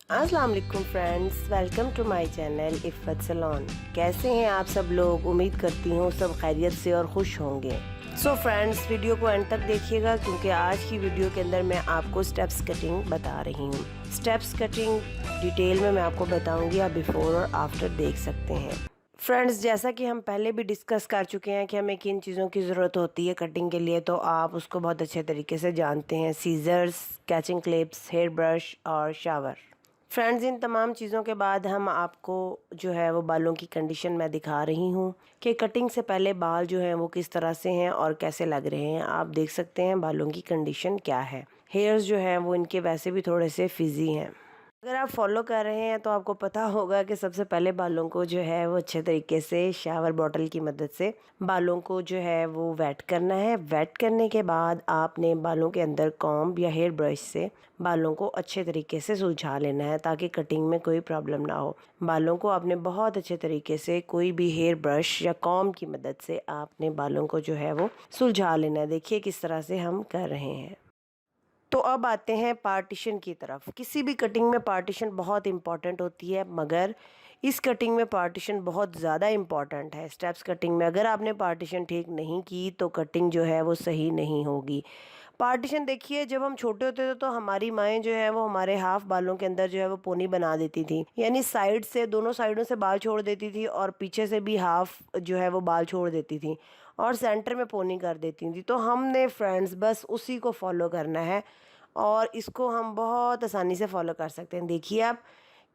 अस्सलाम वालेकुम friends, welcome to my channel Iffat salon. कैसे हैं आप सब लोग? उम्मीद करती हूँ सब खैरियत से और खुश होंगे। सो फ्रेंड्स, वीडियो को एंड तक देखिएगा क्योंकि आज की वीडियो के अंदर मैं आपको स्टेप्स कटिंग बता रही हूँ। स्टेप्स कटिंग डिटेल में मैं आपको बताऊँगी, आप बिफोर और आफ्टर देख सकते हैं। फ्रेंड्स, जैसा कि हम पहले भी डिस्कस कर चुके हैं कि हमें किन चीज़ों की ज़रूरत होती है कटिंग के लिए, तो आप उसको बहुत अच्छे तरीके से जानते हैं। Scissors, catching clips, hair brush और शावर। फ्रेंड्स, इन तमाम चीज़ों के बाद हम आपको जो है वो बालों की कंडीशन मैं दिखा रही हूँ कि कटिंग से पहले बाल जो हैं वो किस तरह से हैं और कैसे लग रहे हैं। आप देख सकते हैं बालों की कंडीशन क्या है। हेयर्स जो हैं वो इनके वैसे भी थोड़े से फिज़ी हैं। अगर आप फॉलो कर रहे हैं तो आपको पता होगा कि सबसे पहले बालों को जो है वो अच्छे तरीके से शावर बॉटल की मदद से बालों को जो है वो वेट करना है। वेट करने के बाद आपने बालों के अंदर कॉम्ब या हेयर ब्रश से बालों को अच्छे तरीके से सुलझा लेना है ताकि कटिंग में कोई प्रॉब्लम ना हो। बालों को आपने बहुत अच्छे तरीके से कोई भी हेयर ब्रश या कॉम्ब की मदद से आपने बालों को जो है वो सुलझा लेना है। देखिए किस तरह से हम कर रहे हैं। तो अब आते हैं पार्टीशन की तरफ। किसी भी कटिंग में पार्टीशन बहुत इम्पॉर्टेंट होती है, मगर इस कटिंग में पार्टीशन बहुत ज़्यादा इम्पॉर्टेंट है। स्टेप्स कटिंग में अगर आपने पार्टीशन ठीक नहीं की तो कटिंग जो है वो सही नहीं होगी। पार्टीशन देखिए, जब हम छोटे होते थे तो हमारी माएँ जो है वो हमारे हाफ बालों के अंदर जो है वो पोनी बना देती थी, यानी साइड से दोनों साइडों से बाल छोड़ देती थी और पीछे से भी हाफ जो है वो बाल छोड़ देती थी और सेंटर में पोनी कर देती थी। तो हमने फ्रेंड्स बस उसी को फॉलो करना है और इसको हम बहुत आसानी से फॉलो कर सकते हैं। देखिए आप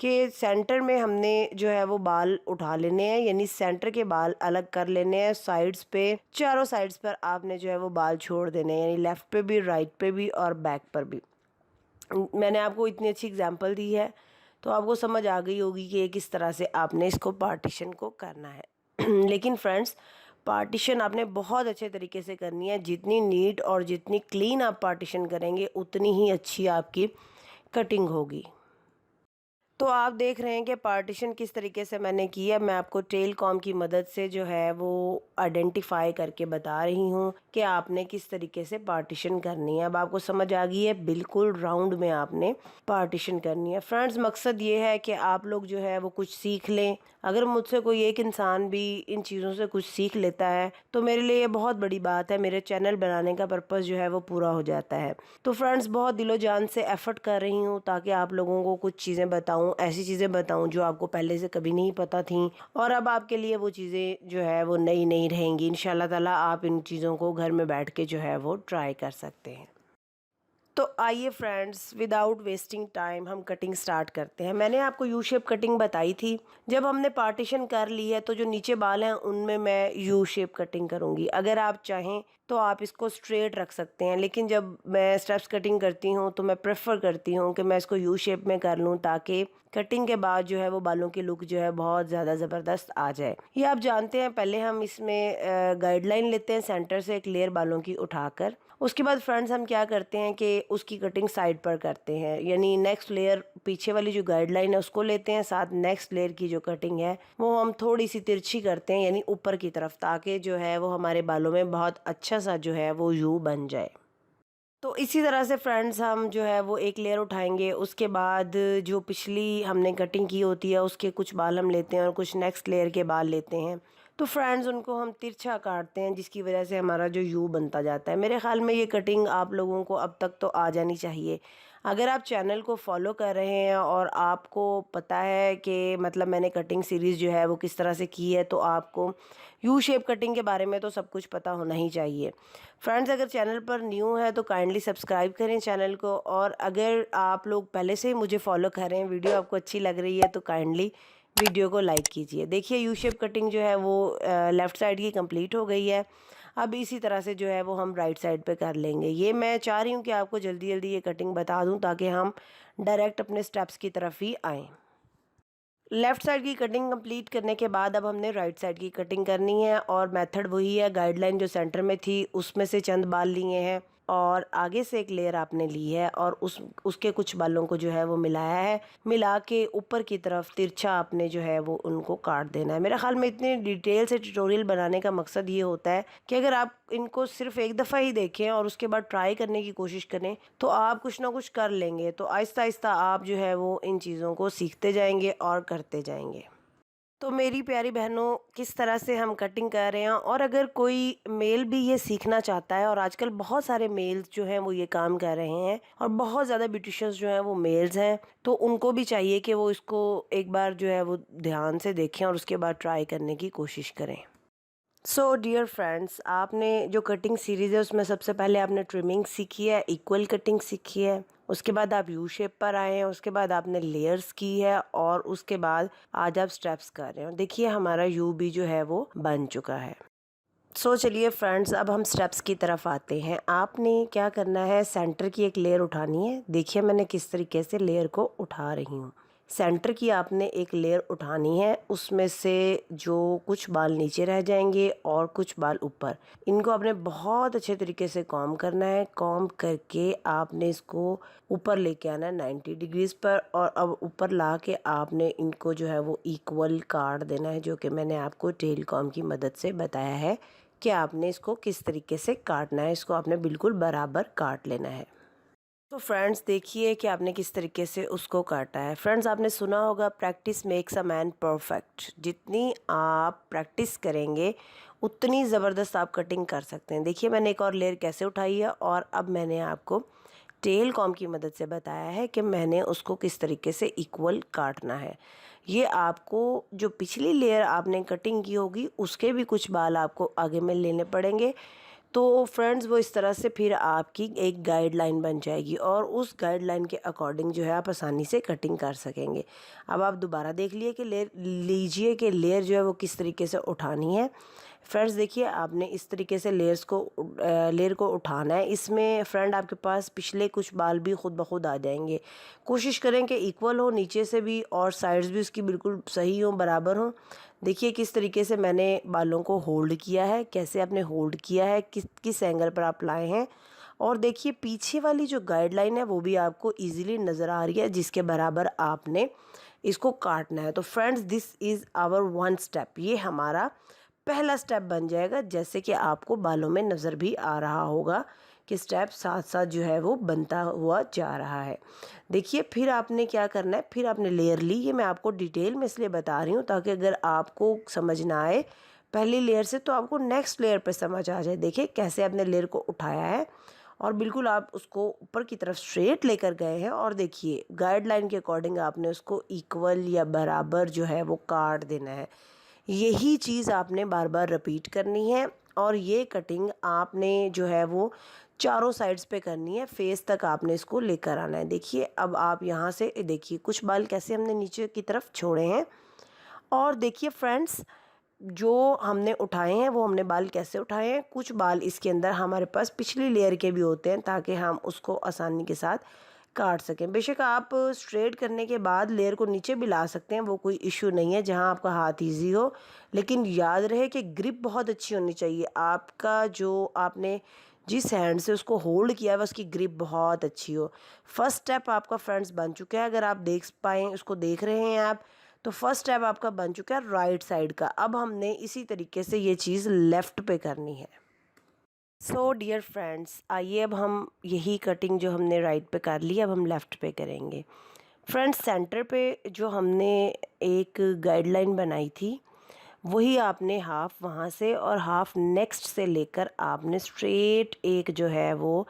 कि सेंटर में हमने जो है वो बाल उठा लेने हैं, यानी सेंटर के बाल अलग कर लेने हैं। साइड्स पे, चारों साइड्स पर आपने जो है वो बाल छोड़ देने हैं, यानी लेफ़्ट पे भी, राइट पे भी और बैक पर भी। मैंने आपको इतनी अच्छी एग्जांपल दी है तो आपको समझ आ गई होगी कि किस तरह से आपने इसको पार्टीशन को करना है। लेकिन फ्रेंड्स, पार्टीशन आपने बहुत अच्छे तरीके से करनी है। जितनी नीट और जितनी क्लीन आप पार्टीशन करेंगे उतनी ही अच्छी आपकी कटिंग होगी। तो आप देख रहे हैं कि पार्टीशन किस तरीके से मैंने की है। मैं आपको टेल कॉम की मदद से जो है वो आइडेंटिफाई करके बता रही हूँ कि आपने किस तरीके से पार्टीशन करनी है। अब आपको समझ आ गई है, बिल्कुल राउंड में आपने पार्टीशन करनी है। फ्रेंड्स, मकसद ये है कि आप लोग जो है वो कुछ सीख लें। अगर मुझसे कोई एक इंसान भी इन चीज़ों से कुछ सीख लेता है तो मेरे लिए ये बहुत बड़ी बात है। मेरे चैनल बनाने का पर्पज़ जो है वो पूरा हो जाता है। तो फ्रेंड्स, बहुत दिलो जान से एफ़र्ट कर रही हूँ ताकि आप लोगों को कुछ चीज़ें बताऊँ, ऐसी चीज़ें बताऊँ जो आपको पहले से कभी नहीं पता थीं और अब आपके लिए वो चीज़ें जो है वो नई नहीं रहेंगी। इंशाल्लाह ताला आप इन चीज़ों को घर में बैठ के जो है वो ट्राई कर सकते हैं। तो आइए फ्रेंड्स, विदाउट वेस्टिंग टाइम हम कटिंग स्टार्ट करते हैं। मैंने आपको यू शेप कटिंग बताई थी। जब हमने पार्टीशन कर ली है तो जो नीचे बाल हैं उनमें मैं यू शेप कटिंग करूँगी। अगर आप चाहें तो आप इसको स्ट्रेट रख सकते हैं, लेकिन जब मैं स्टेप्स कटिंग करती हूँ तो मैं प्रेफर करती हूँ कि मैं इसको यू शेप में कर लूँ ताकि कटिंग के बाद जो है वो बालों की लुक जो है बहुत ज़्यादा ज़बरदस्त आ जाए। ये आप जानते हैं, पहले हम इसमें गाइडलाइन लेते हैं सेंटर से एक लेयर बालों की उठाकर। उसके बाद फ्रेंड्स हम क्या करते हैं कि उसकी कटिंग साइड पर करते हैं, यानी नेक्स्ट लेयर पीछे वाली जो गाइडलाइन है उसको लेते हैं, साथ नेक्स्ट लेयर की जो कटिंग है वो हम थोड़ी सी तिरछी करते हैं, यानी ऊपर की तरफ, ताकि जो है वो हमारे बालों में बहुत अच्छा सा जो है वो यू बन जाए। तो इसी तरह से फ्रेंड्स हम जो है वो एक लेयर उठाएंगे। उसके बाद जो पिछली हमने कटिंग की होती है उसके कुछ बाल हम लेते हैं और कुछ नेक्स्ट लेयर के बाल लेते हैं। तो फ्रेंड्स, उनको हम तिरछा काटते हैं जिसकी वजह से हमारा जो यू बनता जाता है। मेरे ख्याल में ये कटिंग आप लोगों को अब तक तो आ जानी चाहिए। अगर आप चैनल को फॉलो कर रहे हैं और आपको पता है कि मतलब मैंने कटिंग सीरीज़ जो है वो किस तरह से की है, तो आपको यू शेप कटिंग के बारे में तो सब कुछ पता होना ही चाहिए। फ्रेंड्स, अगर चैनल पर न्यू है तो काइंडली सब्सक्राइब करें चैनल को, और अगर आप लोग पहले से ही मुझे फॉलो कर रहे हैं, वीडियो आपको अच्छी लग रही है तो काइंडली वीडियो को लाइक कीजिए। देखिए यू शेप कटिंग जो है वो लेफ़्ट साइड की कंप्लीट हो गई है। अब इसी तरह से जो है वो हम राइट साइड पे कर लेंगे। ये मैं चाह रही हूँ कि आपको जल्दी जल्दी ये कटिंग बता दूँ ताकि हम डायरेक्ट अपने स्टेप्स की तरफ ही आएँ। लेफ़्ट साइड की कटिंग कंप्लीट करने के बाद अब हमने राइट साइड की कटिंग करनी है और मेथड वही है। गाइडलाइन जो सेंटर में थी उसमें से चंद बाल लिए हैं और आगे से एक लेयर आपने ली है और उसके कुछ बालों को जो है वो मिलाया है। मिला के ऊपर की तरफ तिरछा आपने जो है वो उनको काट देना है। मेरे ख्याल में इतनी डिटेल से ट्यूटोरियल बनाने का मकसद ये होता है कि अगर आप इनको सिर्फ एक दफ़ा ही देखें और उसके बाद ट्राई करने की कोशिश करें तो आप कुछ ना कुछ कर लेंगे। तो आहिस्ता आहिस्ता आप जो है वो इन चीज़ों को सीखते जाएंगे और करते जाएंगे। तो मेरी प्यारी बहनों, किस तरह से हम कटिंग कर रहे हैं, और अगर कोई मेल भी ये सीखना चाहता है, और आजकल बहुत सारे मेल्स जो हैं वो ये काम कर रहे हैं और बहुत ज़्यादा ब्यूटिशियंस जो हैं वो मेल्स हैं, तो उनको भी चाहिए कि वो इसको एक बार जो है वो ध्यान से देखें और उसके बाद ट्राई करने की कोशिश करें। सो डियर फ्रेंड्स, आपने जो कटिंग सीरीज़ है उसमें सबसे पहले आपने ट्रिमिंग सीखी है, इक्वल कटिंग सीखी है, उसके बाद आप यू शेप पर आए हैं, उसके बाद आपने लेयर्स की है और उसके बाद आज आप स्टेप्स कर रहे हैं। देखिए हमारा यू भी जो है वो बन चुका है। सो चलिए फ्रेंड्स, अब हम स्टेप्स की तरफ आते हैं। आपने क्या करना है, सेंटर की एक लेयर उठानी है। देखिए मैंने किस तरीके से लेयर को उठा रही हूँ। सेंटर की आपने एक लेयर उठानी है, उसमें से जो कुछ बाल नीचे रह जाएंगे और कुछ बाल ऊपर, इनको आपने बहुत अच्छे तरीके से कॉम्ब करना है। कॉम्ब करके आपने इसको ऊपर लेके आना है 90 डिग्रीज पर, और अब ऊपर ला के आपने इनको जो है वो इक्वल काट देना है, जो कि मैंने आपको टेल कॉम्ब की मदद से बताया है कि आपने इसको किस तरीके से काटना है। इसको आपने बिल्कुल बराबर काट लेना है। तो फ्रेंड्स देखिए कि आपने किस तरीके से उसको काटा है। फ्रेंड्स आपने सुना होगा practice makes a man perfect. जितनी आप प्रैक्टिस करेंगे उतनी ज़बरदस्त आप कटिंग कर सकते हैं। देखिए मैंने एक और लेयर कैसे उठाई है और अब मैंने आपको टेल कॉम्ब की मदद से बताया है कि मैंने उसको किस तरीके से इक्वल काटना है। ये आपको जो पिछली लेयर आपने कटिंग की होगी उसके भी कुछ बाल आपको आगे में लेने पड़ेंगे। तो फ्रेंड्स वो इस तरह से फिर आपकी एक गाइडलाइन बन जाएगी और उस गाइडलाइन के अकॉर्डिंग जो है आप आसानी से कटिंग कर सकेंगे। अब आप दोबारा देख लिए कि लीजिए कि लेयर जो है वो किस तरीके से उठानी है। फ्रेंड्स देखिए आपने इस तरीके से लेयर को उठाना है। इसमें फ्रेंड आपके पास पिछले कुछ बाल भी खुद ब खुद आ जाएंगे। कोशिश करें कि इक्वल हो नीचे से भी और साइड्स भी उसकी बिल्कुल सही हो, बराबर हो। देखिए किस तरीके से मैंने बालों को होल्ड किया है, कैसे आपने होल्ड किया है, किस एंगल पर आप लाए हैं। और देखिए पीछे वाली जो गाइडलाइन है वो भी आपको इजीली नज़र आ रही है, जिसके बराबर आपने इसको काटना है। तो friends this is hour one step. ये हमारा पहला स्टेप बन जाएगा, जैसे कि आपको बालों में नज़र भी आ रहा होगा कि स्टेप साथ साथ जो है वो बनता हुआ जा रहा है। देखिए फिर आपने क्या करना है, फिर आपने लेयर ली। ये मैं आपको डिटेल में इसलिए बता रही हूँ ताकि अगर आपको समझ ना आए पहली लेयर से तो आपको नेक्स्ट लेयर पे समझ आ जाए। देखिए कैसे आपने लेयर को उठाया है और बिल्कुल आप उसको ऊपर की तरफ स्ट्रेट लेकर गए हैं, और देखिए गाइडलाइन के अकॉर्डिंग आपने उसको इक्वल या बराबर जो है वो काट देना है। यही चीज़ आपने बार बार रिपीट करनी है और ये कटिंग आपने जो है वो चारों साइड्स पे करनी है। फेस तक आपने इसको लेकर आना है। देखिए अब आप यहाँ से देखिए कुछ बाल कैसे हमने नीचे की तरफ छोड़े हैं, और देखिए फ्रेंड्स जो हमने उठाए हैं वो हमने बाल कैसे उठाए हैं। कुछ बाल इसके अंदर हमारे पास पिछली लेयर के भी होते हैं ताकि हम उसको आसानी के साथ काट सकें। बेशक आप स्ट्रेट करने के बाद लेयर को नीचे भी ला सकते हैं, वो कोई इशू नहीं है, जहां आपका हाथ इजी हो। लेकिन याद रहे कि ग्रिप बहुत अच्छी होनी चाहिए। आपका जो आपने जिस हैंड से उसको होल्ड किया है उसकी ग्रिप बहुत अच्छी हो। फर्स्ट स्टेप आपका फ्रेंड्स बन चुका है। अगर आप देख पाएँ, उसको देख रहे हैं आप, तो फर्स्ट स्टेप आपका बन चुका है राइट साइड का। अब हमने इसी तरीके से ये चीज़ लेफ़्ट पे करनी है। सो डियर फ्रेंड्स, आइए अब हम यही कटिंग जो हमने राइट पे कर ली अब हम लेफ़्ट पे करेंगे। फ्रेंड्स सेंटर पे जो हमने एक गाइडलाइन बनाई थी वही आपने हाफ वहाँ से और हाफ नेक्स्ट से लेकर आपने स्ट्रेट एक जो है वो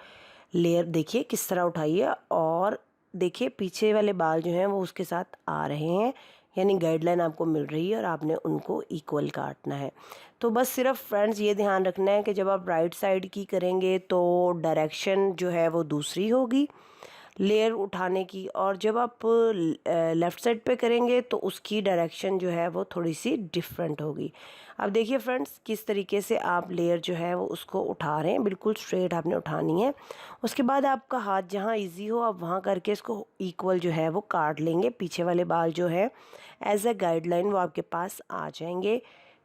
लेयर देखिए किस तरह उठाई है, और देखिए पीछे वाले बाल जो हैं वो उसके साथ आ रहे हैं, यानी गाइडलाइन आपको मिल रही है और आपने उनको इक्वल काटना है। तो बस सिर्फ फ्रेंड्स ये ध्यान रखना है कि जब आप राइट साइड की करेंगे तो डायरेक्शन जो है वो दूसरी होगी लेयर उठाने की, और जब आप लेफ़्ट साइड पे करेंगे तो उसकी डायरेक्शन जो है वो थोड़ी सी डिफरेंट होगी। अब देखिए फ्रेंड्स किस तरीके से आप लेयर जो है वो उसको उठा रहे हैं, बिल्कुल स्ट्रेट आपने उठानी है। उसके बाद आपका हाथ जहाँ इजी हो आप वहाँ करके इसको इक्वल जो है वो काट लेंगे। पीछे वाले बाल जो है एज ए गाइडलाइन वो आपके पास आ जाएंगे।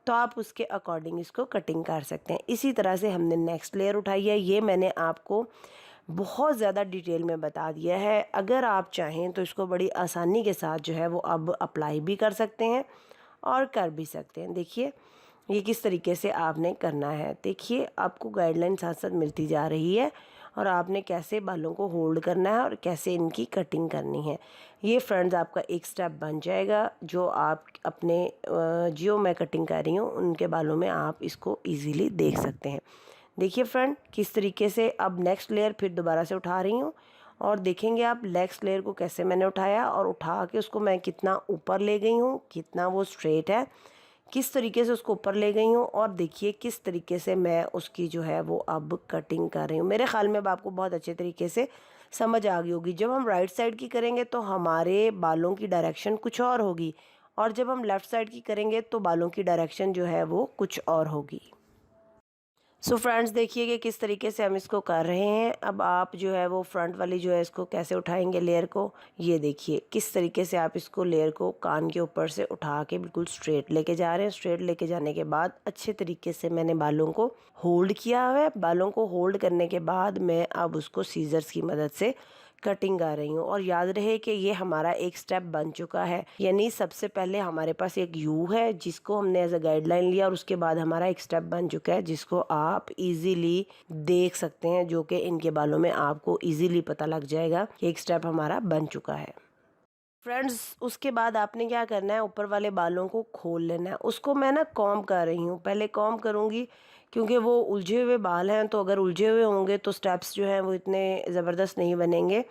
तो आप उसके अकॉर्डिंग इसको कटिंग कर सकते हैं। इसी तरह से हमने नेक्स्ट लेयर उठाई है। ये मैंने आपको बहुत ज़्यादा डिटेल में बता दिया है। अगर आप चाहें तो इसको बड़ी आसानी के साथ जो है वो अब अप्लाई भी कर सकते हैं और कर भी सकते हैं। देखिए ये किस तरीके से आपने करना है। देखिए आपको गाइडलाइन साथ साथ मिलती जा रही है और आपने कैसे बालों को होल्ड करना है और कैसे इनकी कटिंग करनी है। ये फ्रेंड्स आपका एक स्टेप बन जाएगा जो आप अपने जो मैं कटिंग कर रही हूँ उनके बालों में आप इसको ईजीली देख सकते हैं। देखिए फ्रेंड किस तरीके से अब नेक्स्ट लेयर फिर दोबारा से उठा रही हूँ और देखेंगे आप नेक्स्ट लेयर को कैसे मैंने उठाया और उठा के उसको मैं कितना ऊपर ले गई हूँ, कितना वो स्ट्रेट है, किस तरीके से उसको ऊपर ले गई हूँ और देखिए किस तरीके से मैं उसकी जो है वो अब कटिंग कर रही हूँ। मेरे ख्याल में अब आपको बहुत अच्छे तरीके से समझ आ गई होगी। जब हम राइट साइड की करेंगे तो हमारे बालों की डायरेक्शन कुछ और होगी और जब हम लेफ़्ट साइड की करेंगे तो बालों की डायरेक्शन जो है वो कुछ और होगी। सो फ्रेंड्स देखिए कि किस तरीके से हम इसको कर रहे हैं। अब आप जो है वो फ्रंट वाली जो है इसको कैसे उठाएंगे लेयर को, ये देखिए किस तरीके से आप इसको लेयर को कान के ऊपर से उठा के बिल्कुल स्ट्रेट लेके जा रहे हैं। स्ट्रेट लेके जाने के बाद अच्छे तरीके से मैंने बालों को होल्ड किया हुआ है। बालों को होल्ड करने के बाद मैं अब उसको सीजर्स की मदद से कटिंग कर रही हूँ। और याद रहे कि ये हमारा एक स्टेप बन चुका है, यानी सबसे पहले हमारे पास एक यू है जिसको हमने एज अ गाइडलाइन लिया और उसके बाद हमारा एक स्टेप बन चुका है जिसको आप इजीली देख सकते हैं, जो कि इनके बालों में आपको इजीली पता लग जाएगा कि एक स्टेप हमारा बन चुका है। फ्रेंड्स उसके बाद आपने क्या करना है, ऊपर वाले बालों को खोल लेना है। उसको मैं ना कॉम्ब कर रही हूँ, पहले कॉम्ब करूँगी क्योंकि वो उलझे हुए बाल हैं, तो अगर उलझे हुए होंगे तो स्टेप्स जो हैं वो इतने ज़बरदस्त नहीं बनेंगे।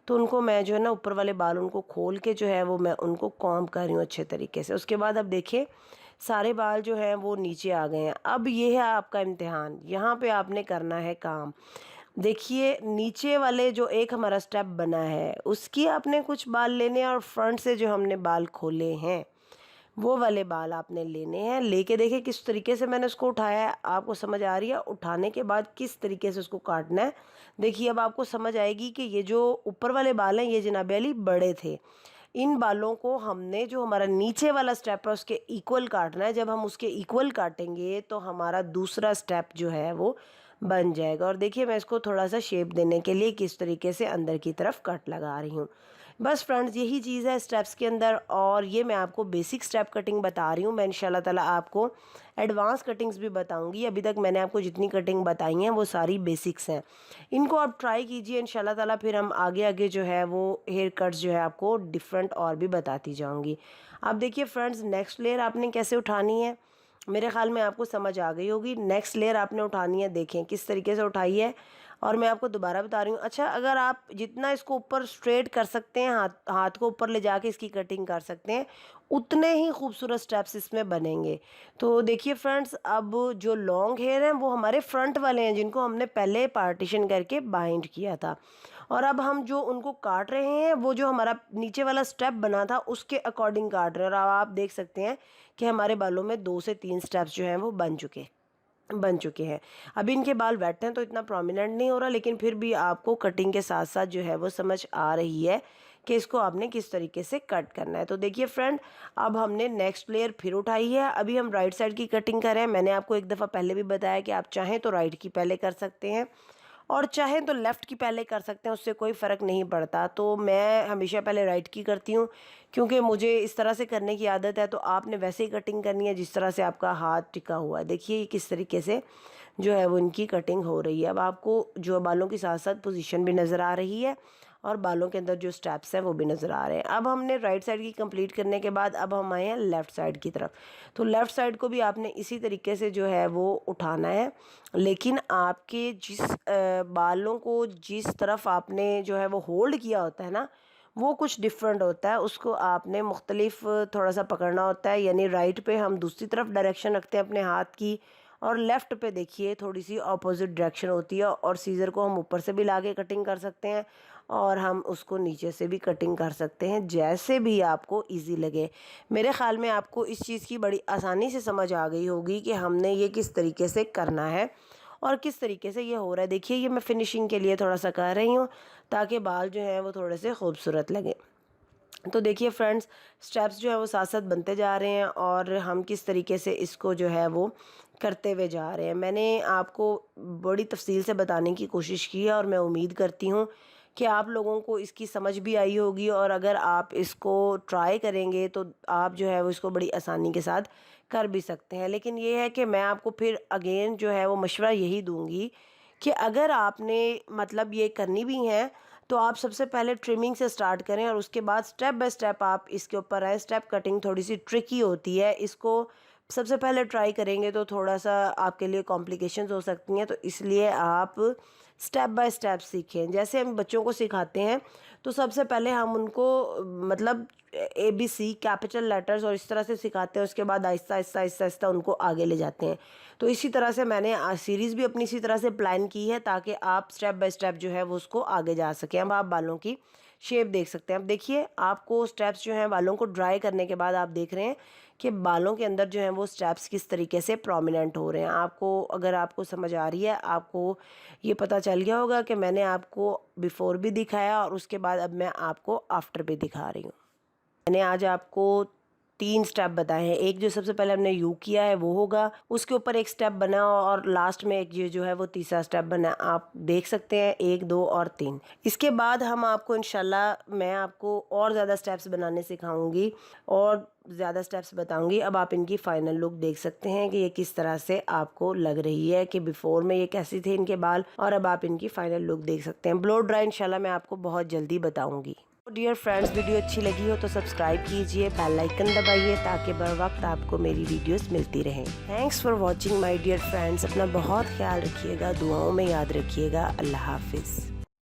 तो उनको मैं जो है ना ऊपर वाले बाल उनको खोल के जो है वो मैं उनको कॉम्ब कर रही हूँ अच्छे तरीके से। उसके बाद अब देखिए सारे बाल जो हैं वो नीचे आ गए हैं। अब ये है आपका इम्तिहान, यहाँ पे आपने करना है काम। देखिए नीचे वाले जो एक हमारा स्टेप बना है उसकी आपने कुछ बाल लेने हैं और फ्रंट से जो हमने बाल खोले हैं वो वाले बाल आपने लेने हैं। लेके देखिए किस तरीके से मैंने उसको उठाया है, आपको समझ आ रही है। उठाने के बाद किस तरीके से उसको काटना है देखिए अब आपको समझ आएगी कि ये जो ऊपर वाले बाल हैं ये जनाब अली बड़े थे। इन बालों को हमने जो हमारा नीचे वाला स्टेप है उसके इक्वल काटना है। जब हम उसके इक्वल काटेंगे तो हमारा दूसरा स्टेप जो है वो बन जाएगा। और देखिए मैं इसको थोड़ा सा शेप देने के लिए किस तरीके से अंदर की तरफ कट लगा रही हूँ। बस फ्रेंड्स यही चीज़ है स्टेप्स के अंदर। और ये मैं आपको बेसिक स्टेप कटिंग बता रही हूँ। मैं इंशाल्लाह ताला आपको एडवांस कटिंग्स भी बताऊंगी। अभी तक मैंने आपको जितनी कटिंग बताई हैं वो सारी बेसिक्स हैं। इनको आप ट्राई कीजिए इंशाल्लाह ताला, फिर हम आगे आगे जो है वो हेयर कट्स जो है आपको डिफरेंट और भी बताती जाऊँगी। अब देखिए फ्रेंड्स नेक्स्ट लेयर आपने कैसे उठानी है, मेरे ख्याल में आपको समझ आ गई होगी। नेक्स्ट लेयर आपने उठानी है, देखें किस तरीके से उठाई है और मैं आपको दोबारा बता रही हूँ। अच्छा अगर आप जितना इसको ऊपर स्ट्रेट कर सकते हैं, हाथ को ऊपर ले जाके इसकी कटिंग कर सकते हैं, उतने ही खूबसूरत स्टेप्स इसमें बनेंगे। तो देखिए फ्रेंड्स अब जो लॉन्ग हेयर हैं वो हमारे फ्रंट वाले हैं जिनको हमने पहले पार्टीशन करके बाइंड किया था। और अब हम जो उनको काट रहे हैं वो जो हमारा नीचे वाला स्टेप बना था उसके अकॉर्डिंग काट रहे हैं। और अब आप देख सकते हैं कि हमारे बालों में 2 से 3 स्टेप्स जो हैं वो बन चुके हैं। अभी इनके बाल वेट हैं तो इतना प्रोमिनेंट नहीं हो रहा, लेकिन फिर भी आपको कटिंग के साथ साथ जो है वो समझ आ रही है कि इसको आपने किस तरीके से कट करना है। तो देखिए फ्रेंड अब हमने नेक्स्ट लेयर फिर उठाई है। अभी हम राइट साइड की कटिंग कर रहे हैं। मैंने आपको एक दफ़ा पहले भी बताया कि आप चाहें तो राइट की पहले कर सकते हैं और चाहें तो लेफ़्ट की पहले कर सकते हैं, उससे कोई फ़र्क नहीं पड़ता। तो मैं हमेशा पहले राइट की करती हूँ क्योंकि मुझे इस तरह से करने की आदत है। तो आपने वैसे ही कटिंग करनी है जिस तरह से आपका हाथ टिका हुआ है। देखिए किस तरीके से जो है वो इनकी कटिंग हो रही है। अब आपको जो बालों की साथ साथ पोजीशन भी नज़र आ रही है और बालों के अंदर जो स्टेप्स हैं वो भी नज़र आ रहे हैं। अब हमने राइट साइड की कंप्लीट करने के बाद अब हम आए हैं लेफ़्ट साइड की तरफ। तो लेफ़्ट साइड को भी आपने इसी तरीके से जो है वो उठाना है, लेकिन आपके जिस बालों को जिस तरफ आपने जो है वो होल्ड किया होता है ना वो कुछ डिफरेंट होता है। उसको आपने मुख्तलिफ थोड़ा सा पकड़ना होता है। यानी राइट पे हम दूसरी तरफ डायरेक्शन रखते हैं अपने हाथ की और लेफ़्ट पे देखिए थोड़ी सी अपोजिट डायरेक्शन होती है। और सीज़र को हम ऊपर से भी लाके कटिंग कर सकते हैं और हम उसको नीचे से भी कटिंग कर सकते हैं, जैसे भी आपको इजी लगे। मेरे ख़्याल में आपको इस चीज़ की बड़ी आसानी से समझ आ गई होगी कि हमने ये किस तरीके से करना है और किस तरीके से ये हो रहा है। देखिए ये मैं फिनिशिंग के लिए थोड़ा सा कर रही हूँ ताकि बाल जो हैं वो थोड़े से खूबसूरत लगे। तो देखिए फ्रेंड्स, स्टेप्स जो है वो साथ साथ बनते जा रहे हैं और हम किस तरीके से इसको जो है वो करते हुए जा रहे हैं। मैंने आपको बड़ी तफसील से बताने की कोशिश की है और मैं उम्मीद करती हूँ कि आप लोगों को इसकी समझ भी आई होगी, और अगर आप इसको ट्राई करेंगे तो आप जो है वो इसको बड़ी आसानी के साथ कर भी सकते हैं। लेकिन ये है कि मैं आपको फिर अगेन जो है वो मशवरा यही दूंगी कि अगर आपने मतलब ये करनी भी है तो आप सबसे पहले ट्रिमिंग से स्टार्ट करें और उसके बाद स्टेप बाय स्टेप आप इसके ऊपर आए। स्टेप कटिंग थोड़ी सी ट्रिकी होती है, इसको सबसे पहले ट्राई करेंगे तो थोड़ा सा आपके लिए कॉम्प्लिकेशंस हो सकती हैं, तो इसलिए आप स्टेप बाय स्टेप सीखें। जैसे हम बच्चों को सिखाते हैं तो सबसे पहले हम उनको मतलब ABC कैपिटल लेटर्स और इस तरह से सिखाते हैं, उसके बाद आहिस्ता आहिस्ता आहिस्ता आहिस्ता उनको आगे ले जाते हैं। तो इसी तरह से मैंने सीरीज़ भी अपनी इसी तरह से प्लान की है ताकि आप स्टेप बाय स्टेप जो है वो उसको आगे जा सकें। अब आप बालों की शेप देख सकते हैं। अब देखिए, आपको स्टेप्स जो हैं बालों को ड्राई करने के बाद आप देख रहे हैं कि बालों के अंदर जो हैं वो स्टेप्स किस तरीके से प्रोमिनेंट हो रहे हैं। आपको अगर आपको समझ आ रही है, आपको ये पता चल गया होगा कि मैंने आपको बिफ़ोर भी दिखाया और उसके बाद अब मैं आपको आफ्टर भी दिखा रही हूँ। मैंने आज आपको 3 स्टेप बताए हैं। एक जो सबसे पहले हमने यू किया है वो होगा, उसके ऊपर एक स्टेप बना और लास्ट में एक ये जो है वो तीसरा स्टेप बना। आप देख सकते हैं 1, 2 और 3। इसके बाद हम आपको इंशाल्लाह मैं आपको और ज़्यादा स्टेप्स बनाने सिखाऊंगी और ज़्यादा स्टेप्स बताऊंगी। अब आप इनकी फ़ाइनल लुक देख सकते हैं कि ये किस तरह से आपको लग रही है, कि बिफ़ोर में ये कैसी थे इनके बाल, और अब आप इनकी फ़ाइनल लुक देख सकते हैं। ब्लो ड्राई इंशाल्लाह मैं आपको बहुत जल्दी बताऊँगी। डियर फ्रेंड्स, वीडियो अच्छी लगी हो तो सब्सक्राइब कीजिए, बेल आइकन दबाइए ताकि बर वक्त आपको मेरी वीडियोस मिलती रहें। Thanks for watching my dear friends. अपना बहुत ख्याल रखिएगा, दुआओं में याद रखिएगा। अल्लाह हाफिज़।